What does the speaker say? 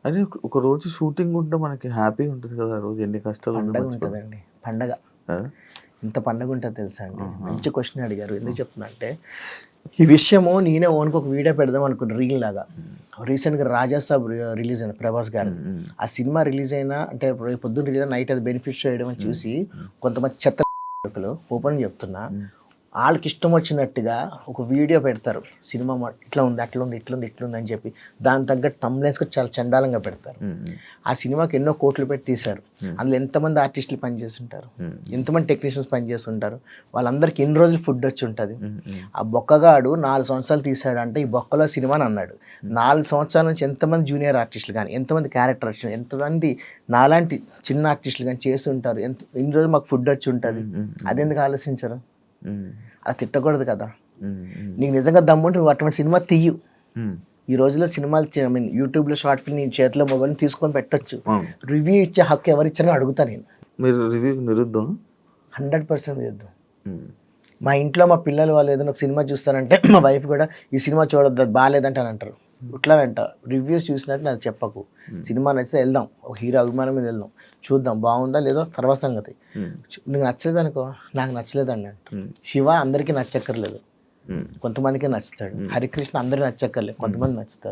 అదే ఒక రోజు షూటింగ్ ఉంటే మనకి హ్యాపీగా ఉంటుంది కదా! ఆ రోజు ఎన్ని కష్టాలు ఉన్నా పండగ మర్చిపోతాం ఉంటుందండి. పండగ. కదా! ఎంత పండగ ఉంటదో తెలుసా అండి? ఆహా! మంచి క్వెషన్ అడిగారు. ఎందుకు చెప్తున్నా అంటే, ఈ విషయము నేనే ఓన్‌గా ఒక వీడియో పెడదాం అనుకున్నా రీల్ లాగా. రీసెంట్‌గా 'రాజా సాబ్' రిలీజ్ అయింది ప్రభాస్ గారిది. హ్మ్. ఆ సినిమా రిలీజ్ అయినా అంటే రేపు పొద్దున్న రిలీజ్ అయిన నైట్ అది బెనిఫిట్ షో వేయడం అని చూసి కొంతమంది చెత్త ఓపెన్‌గా చెప్తున్నా. ఆళ్ళకి ఇష్టం వచ్చినట్టుగా ఒక వీడియో పెడతారు. సినిమా ఇట్లా ఉంది, అట్లా ఉంది, ఇట్లుంది, ఇట్లుంది అని చెప్పి. దానికి తగ్గట్టు థంబ్‌నెయిల్స్ కూడా చాలా చండాలంగా పెడతారు. ఆ సినిమాకి ఎన్నో కోట్లు పెట్టి తీశారు. అందులో ఎంతమంది ఆర్టిస్టులు పనిచేస్తుంటారు, ఎంతమంది టెక్నీషియన్స్ పనిచేస్తుంటారు, వాళ్ళందరికీ ఎన్ని రోజులు ఫుడ్ వచ్చి ఉంటుంది. ఆ బొక్కగాడు 4 సంవత్సరాలు తీశాడంటే ఈ బొక్కలో సినిమా అని అన్నాడు. 4 సంవత్సరాల నుంచి ఎంతమంది జూనియర్ ఆర్టిస్టులు కానీ, ఎంతమంది క్యారెక్టర్ ఆర్టిస్టులు, ఎంతమంది నాలాంటి చిన్న ఆర్టిస్టులు కానీ చేస్తుంటారు. ఇన్ని రోజులు మాకు ఫుడ్ వచ్చి ఉంటుంది. అదెందుకు ఆలోచించరు? అలా తిట్టకూడదు కదా. నీకు నిజంగా దమ్ముంటే నువ్వు అటువంటి సినిమా తీయు. ఈ రోజుల్లో సినిమాలు ఐ మీన్ యూట్యూబ్లో షార్ట్ ఫిల్మ్ నీ చేతిలో మొబైల్ తీసుకొని పెట్టొచ్చు. రివ్యూ ఇచ్చే హక్కు ఎవరిచ్చారని అడుగుతా నేను. మీరు రివ్యూ నిరుద్దాం 100% చేద్దాం. మా ఇంట్లో మా పిల్లలు వాళ్ళు ఏదైనా ఒక సినిమా చూస్తారంటే మా వైఫ్ కూడా ఈ సినిమా చూడొద్దు అది బాగాలేదంటే అని అంటారు. ఇట్లా వెంట రివ్యూస్ చూసినట్టు నాకు చెప్పకు. సినిమా నచ్చితే వెళ్దాం, ఒక హీరో అభిమానం మీద వెళ్దాం, చూద్దాం బాగుందా లేదో తర్వాత సంగతి. నీకు నచ్చలేదు అనుకో, నాకు నచ్చలేదండి అంట. శివ అందరికీ నచ్చక్కర్లేదు, కొంతమందికి నచ్చుతాడు. హరికృష్ణ అందరికీ నచ్చక్కర్లేదు, కొంతమంది నచ్చుతారు.